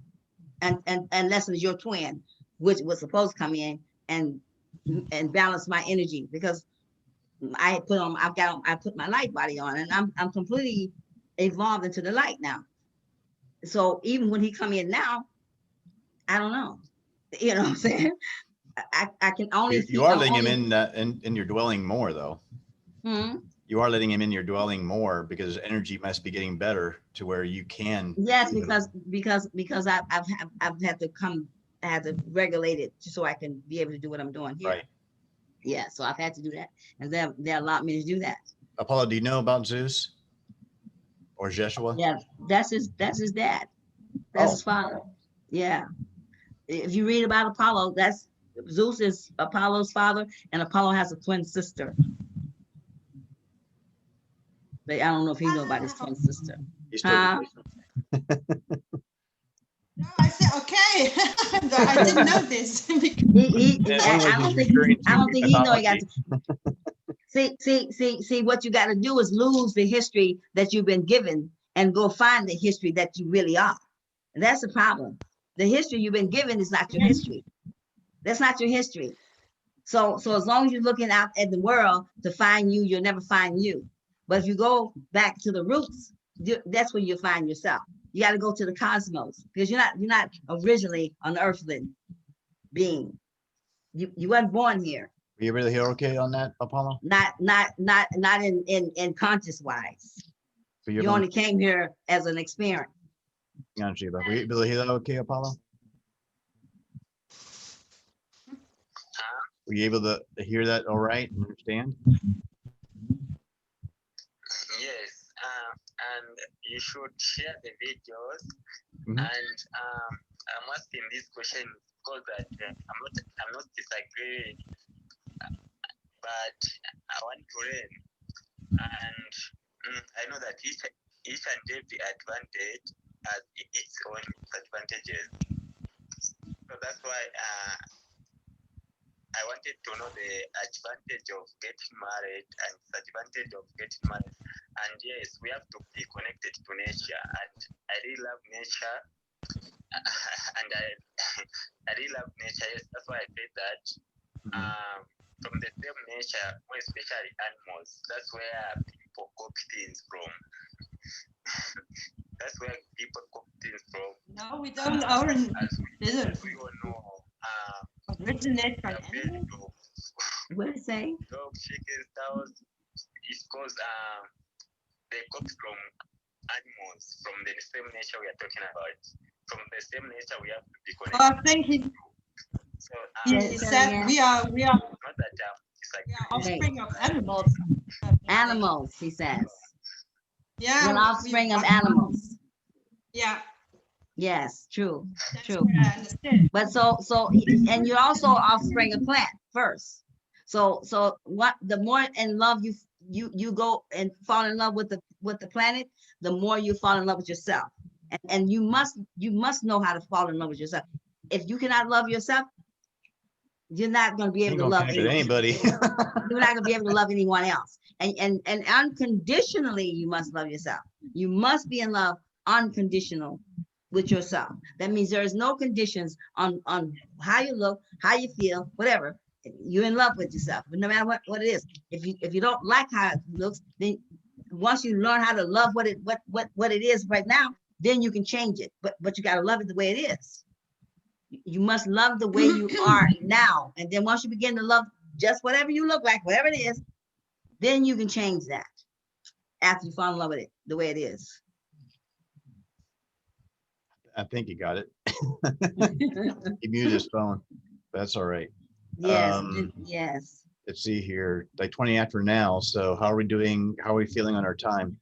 And unless it's your twin, which was supposed to come in and balance my energy, because I put my light body on, and I'm completely evolved into the light now. So even when he come in now, I don't know. You know what I'm saying? I can only You are letting him in your dwelling more, though. Hmm? You are letting him in your dwelling more because energy must be getting better to where you can. Yes, because I've had to regulate it just so I can be able to do what I'm doing here. Right. Yeah, so I've had to do that, and they allowed me to do that. Apollo, do you know about Zeus or Jeshua? Yeah, that's his dad. That's his father. Yeah. If you read about Apollo, that's Zeus is Apollo's father, and Apollo has a twin sister. But I don't know if he know about his twin sister. Huh? No, I said, okay. I didn't know this. I don't think he know he got to. See, what you got to do is lose the history that you've been given and go find the history that you really are. And that's the problem. The history you've been given is not your history. That's not your history. So as long as you're looking out at the world to find you, you'll never find you. But if you go back to the roots, that's where you'll find yourself. You got to go to the cosmos, because you're not originally an earthling being. You weren't born here. Were you really okay on that, Apollo? Not in conscious wise. You only came here as an experience. Were you really okay, Apollo? Were you able to hear that all right and understand? Yes, and you should share the videos. Mhm. And I'm asking this question because that I'm not disagreeing, but I want to learn, and I know that each and every advantage has its own disadvantages. So that's why I wanted to know the advantage of getting married and disadvantage of getting married. And yes, we have to be connected to nature. And I really love nature. And I really love nature. Yes, that's why I said that. From the same nature, more especially animals, that's where people copy things from. That's where people copy things from. No, we don't. As we all know, originate from animals. What did it say? Dogs, chickens, cows. It's because they copy from animals, from the same nature we are talking about. From the same nature we have to be connected. Oh, I think he said we are not that it's like offspring of animals. Animals, he says. Yeah. We're offspring of animals. Yeah. Yes, true. That's True. what I understand. But and you're also offspring of plant first. So what the more in love you go and fall in love with the planet, the more you fall in love with yourself. And you must know how to fall in love with yourself. If you cannot love yourself, you're not going to be able to love anybody. You're not going to be able to love anyone else. And unconditionally, you must love yourself. You must be in love unconditional with yourself. That means there is no conditions on how you look, how you feel, whatever. You're in love with yourself, but no matter what it is. If you don't like how it looks, then once you learn how to love what it is right now, then you can change it. But you got to love it the way it is. You must love the way you are now. And then once you begin to love just whatever you look like, whatever it is, then you can change that after you fall in love with it the way it is. I think you got it. He muted his phone. That's all right. Yes, yes. Let's see here, like 20 after now. So how are we doing? How are we feeling on our time?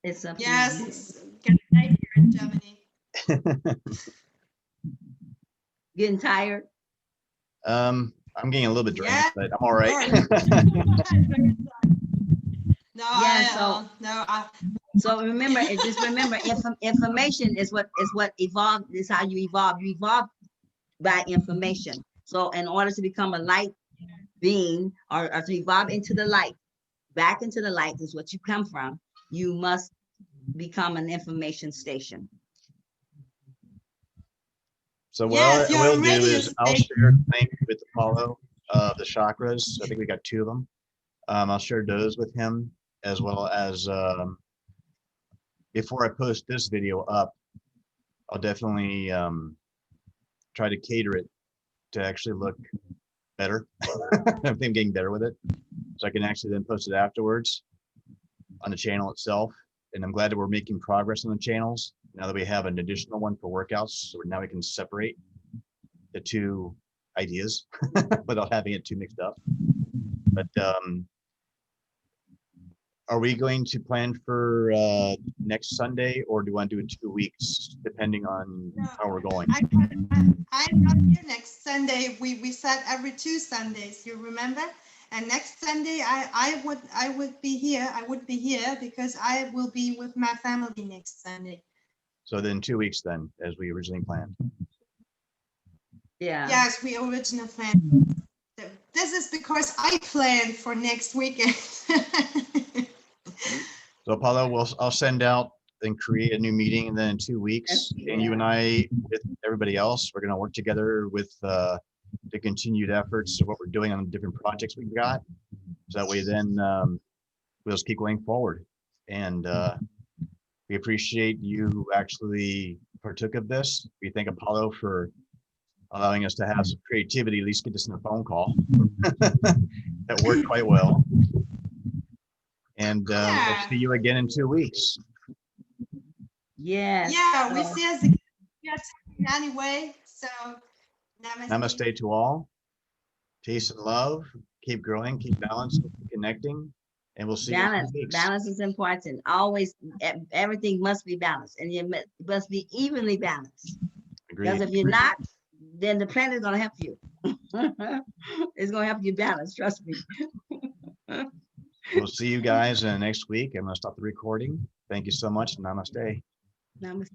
It's up to Yes, you. it's getting late here in Germany. Getting tired? I'm getting a little bit drained, Yeah. but I'm all right. No, Yeah, so remember, information is what evolved, is how you evolve. You evolve by information. So in order to become a light being or to evolve into the light, back into the light is what you come from, you must become an information station. So what Yes, I you're will do radio is I'll station. share the link with Apollo of the chakras. I think we got 2 of them. I'll share those with him, as well as before I post this video up, I'll definitely try to cater it to actually look better. I think I'm getting better with it, so I can actually then post it afterwards on the channel itself. And I'm glad that we're making progress on the channels now that we have an additional one for workouts. So now we can separate the 2 ideas without having it too mixed up. But are we going to plan for next Sunday, or do you want to do it 2 weeks, depending on how we're going? I'm not here next Sunday. We said every 2 Sundays, you remember? And next Sunday I would be here. I would be here because I will be with my family next Sunday. So then 2 weeks then, as we originally planned. Yeah. Yes, we originally planned. This is because I planned for next weekend. So Apollo, I'll send out and create a new meeting, and then in 2 weeks, and you and I, with everybody else, we're going to work together with the continued efforts of what we're doing on the different projects we've got. So that way then we'll just keep going forward. And we appreciate you who actually partook of this. We thank Apollo for allowing us to have some creativity, at least get this in a phone call. That worked quite well. And we'll see you again in 2 weeks. Yes. Yeah, we see us again anyway. So Namaste to all. Peace and love. Keep growing, keep balancing, keep connecting. And we'll see you in 2 weeks. Balance is important. Always, everything must be balanced, and it must be evenly balanced. Agreed. Because if you're not, then the planet is going to help you. It's going to help you balance, trust me. We'll see you guys next week. I'm going to stop the recording. Thank you so much. Namaste. Namaste.